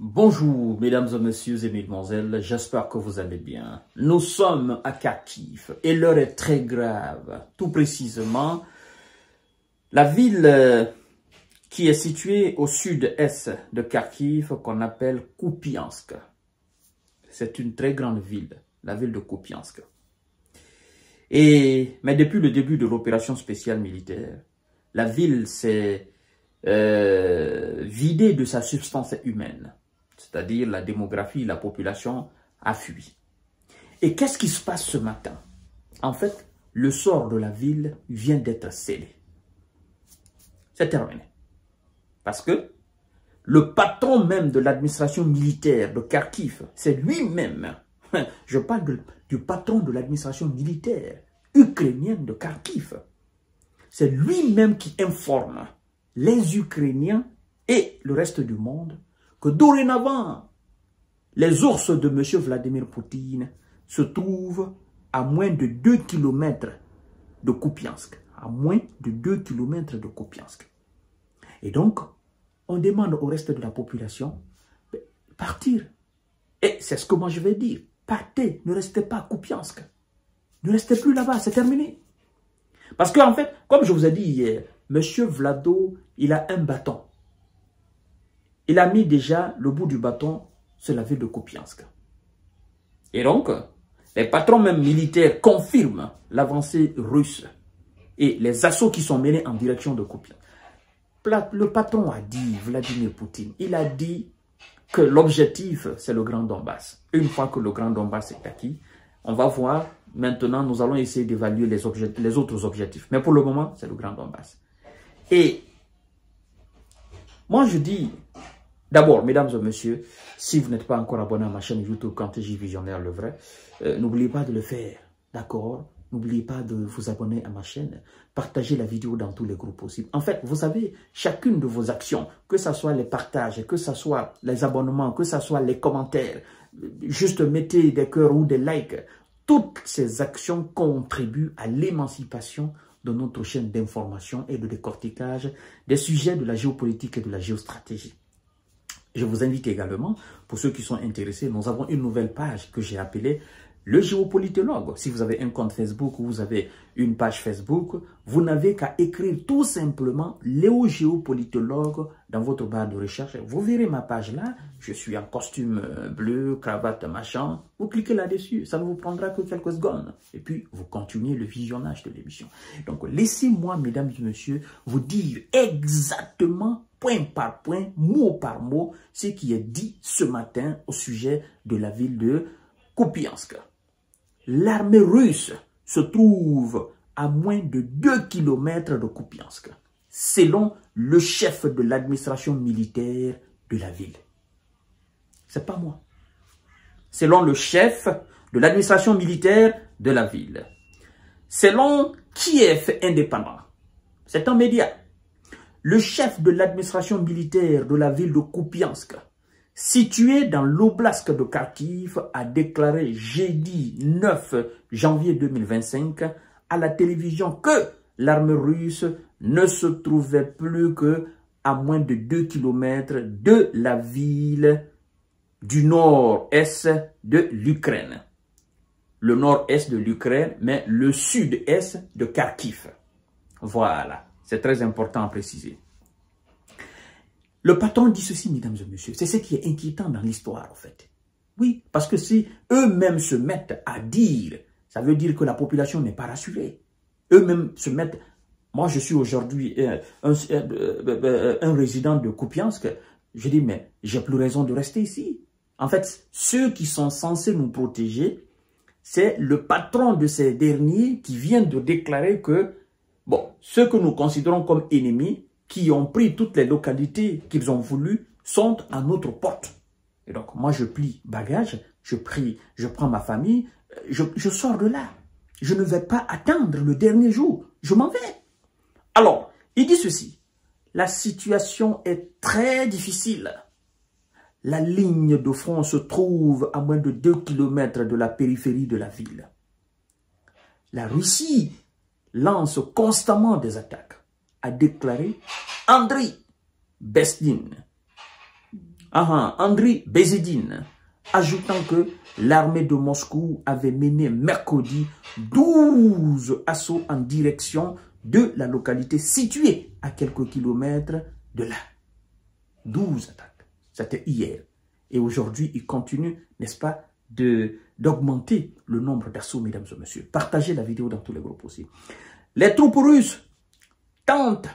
Bonjour, mesdames et messieurs et mesdemoiselles, j'espère que vous allez bien. Nous sommes à Kharkiv et l'heure est très grave. Tout précisément, la ville qui est située au sud-est de Kharkiv, qu'on appelle Kupiansk. C'est une très grande ville, la ville de Kupiansk. Mais depuis le début de l'opération spéciale militaire, la ville s'est vidée de sa substance humaine. C'est-à-dire la démographie, la population a fui. Et qu'est-ce qui se passe ce matin? En fait, le sort de la ville vient d'être scellé. C'est terminé. Parce que le patron même de l'administration militaire de Kharkiv, c'est lui-même, je parle du patron de l'administration militaire ukrainienne de Kharkiv, c'est lui-même qui informe les Ukrainiens et le reste du monde que dorénavant, les ours de M. Vladimir Poutine se trouvent à moins de 2 km de Kupiansk. À moins de 2 km de Kupiansk. Et donc, on demande au reste de la population de partir. Et c'est ce que moi je vais dire. Partez, ne restez pas à Kupiansk. Ne restez plus là-bas, c'est terminé. Parce qu'en fait, comme je vous ai dit hier, M. Vlado, il a un bâton. Il a mis déjà le bout du bâton sur la ville de Kupiansk. Et donc, les patrons même militaires confirment l'avancée russe et les assauts qui sont menés en direction de Kupiansk. Le patron a dit, Vladimir Poutine, il a dit que l'objectif, c'est le Grand Donbass. Une fois que le Grand Donbass est acquis, on va voir, maintenant, nous allons essayer d'évaluer les autres objectifs. Mais pour le moment, c'est le Grand Donbass. Et moi, je dis, d'abord, mesdames et messieurs, si vous n'êtes pas encore abonné à ma chaîne YouTube KantéJ Visionnaire le vrai, n'oubliez pas de le faire, d'accord? N'oubliez pas de vous abonner à ma chaîne, partagez la vidéo dans tous les groupes possibles. En fait, vous savez, chacune de vos actions, que ce soit les partages, que ce soit les abonnements, que ce soit les commentaires, juste mettez des cœurs ou des likes, toutes ces actions contribuent à l'émancipation de notre chaîne d'information et de décortiquage des sujets de la géopolitique et de la géostratégie. Je vous invite également, pour ceux qui sont intéressés, nous avons une nouvelle page que j'ai appelée le géopolitologue. Si vous avez un compte Facebook ou vous avez une page Facebook, vous n'avez qu'à écrire tout simplement Léo Géopolitologue dans votre barre de recherche. Vous verrez ma page là, je suis en costume bleu, cravate, machin. Vous cliquez là-dessus, ça ne vous prendra que quelques secondes. Et puis, vous continuez le visionnage de l'émission. Donc, laissez-moi, mesdames et messieurs, vous dire exactement point par point, mot par mot, ce qui est dit ce matin au sujet de la ville de Kupiansk. L'armée russe se trouve à moins de 2 km de Kupiansk, selon le chef de l'administration militaire de la ville. C'est pas moi. Selon le chef de l'administration militaire de la ville. Selon Kiev indépendant. C'est un média. Le chef de l'administration militaire de la ville de Kupiansk, situé dans l'oblast de Kharkiv, a déclaré jeudi 9 janvier 2025 à la télévision que l'armée russe ne se trouvait plus que à moins de 2 km de la ville du nord-est de l'Ukraine. Le nord-est de l'Ukraine, mais le sud-est de Kharkiv. Voilà, c'est très important à préciser. Le patron dit ceci, mesdames et messieurs, c'est ce qui est inquiétant dans l'histoire, en fait. Oui, parce que si eux-mêmes se mettent à dire, ça veut dire que la population n'est pas rassurée. Eux-mêmes se mettent... Moi, je suis aujourd'hui un résident de Kupiansk. Je dis, mais j'ai plus raison de rester ici. En fait, ceux qui sont censés nous protéger, c'est le patron de ces derniers qui vient de déclarer que, bon, ceux que nous considérons comme ennemis, qui ont pris toutes les localités qu'ils ont voulu, sont à notre porte. Et donc, moi, je plie bagage, je prends ma famille, je sors de là. Je ne vais pas attendre le dernier jour. Je m'en vais. Alors, il dit ceci. La situation est très difficile. La ligne de front se trouve à moins de 2 km de la périphérie de la ville. La Russie lance constamment des attaques, a déclaré Andriy Besnine, Andriy Bézidine, ajoutant que l'armée de Moscou avait mené mercredi 12 assauts en direction de la localité située à quelques kilomètres de là. 12 attaques. C'était hier. Et aujourd'hui, il continue, n'est-ce pas, d'augmenter le nombre d'assauts, mesdames et messieurs. Partagez la vidéo dans tous les groupes aussi. Les troupes russes tentent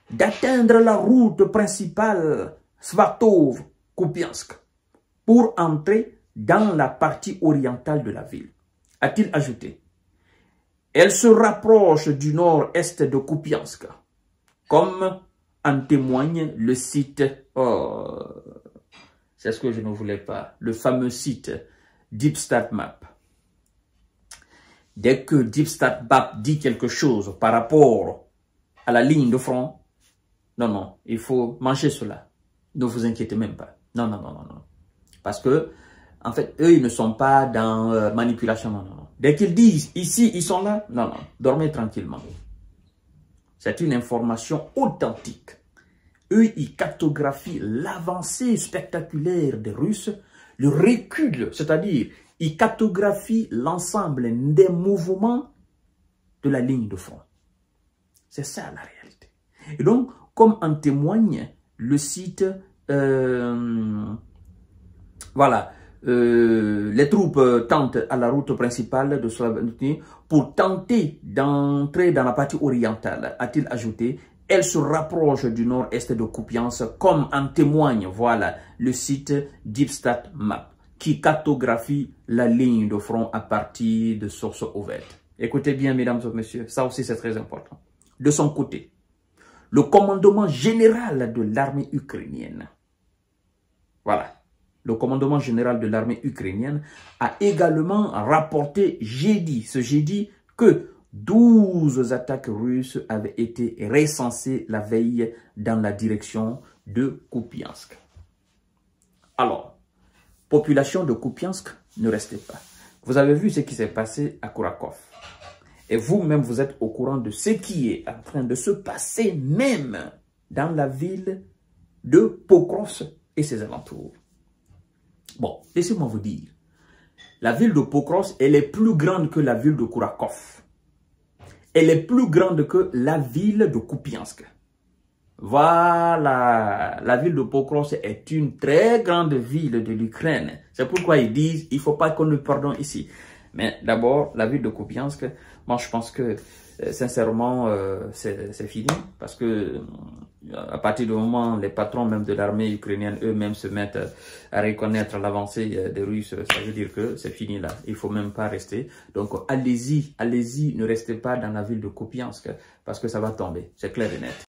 d'atteindre la route principale Svatov-Kupiansk pour entrer dans la partie orientale de la ville, a-t-il ajouté. Elle se rapproche du nord-est de Kupiansk, comme en témoigne le site, c'est ce que je ne voulais pas, le fameux site DeepStatMap. Dès que DeepStatMap dit quelque chose par rapport à la ligne de front, non, il faut manger cela. Ne vous inquiétez même pas. Non. Parce que, en fait, eux, ils ne sont pas dans manipulation, non. Dès qu'ils disent, ici, ils sont là, non, dormez tranquillement. C'est une information authentique. Eux, ils cartographient l'avancée spectaculaire des Russes, le recul, c'est-à-dire, ils cartographient l'ensemble des mouvements de la ligne de front. C'est ça la réalité. Et donc, comme en témoigne le site, les troupes tentent à la route principale de Slavutny pour tenter d'entrer dans la partie orientale, a-t-il ajouté. Elle se rapproche du nord-est de Kupiansk, comme en témoigne, le site DeepStatMap, qui cartographie la ligne de front à partir de sources ouvertes. Écoutez bien, mesdames et messieurs, ça aussi c'est très important. De son côté, le commandement général de l'armée ukrainienne, le commandement général de l'armée ukrainienne a également rapporté ce jeudi, que 12 attaques russes avaient été recensées la veille dans la direction de Kupiansk. Alors, population de Kupiansk, ne restez pas. Vous avez vu ce qui s'est passé à Kurakhov. Et vous-même, vous êtes au courant de ce qui est en train de se passer même dans la ville de Pokrovsk et ses alentours. Bon, laissez-moi vous dire, la ville de Pokrovsk, elle est plus grande que la ville de Kurakhov. Elle est plus grande que la ville de Kupiansk. La ville de Pokrovsk est une très grande ville de l'Ukraine. C'est pourquoi ils disent, il ne faut pas qu'on nous pardonne ici. Mais d'abord, la ville de Kupiansk, moi je pense que sincèrement c'est fini, parce que à partir du moment où les patrons même de l'armée ukrainienne eux-mêmes se mettent à reconnaître l'avancée des Russes, ça veut dire que c'est fini là, il faut même pas rester. Donc allez-y, ne restez pas dans la ville de Kupiansk, parce que ça va tomber, c'est clair et net.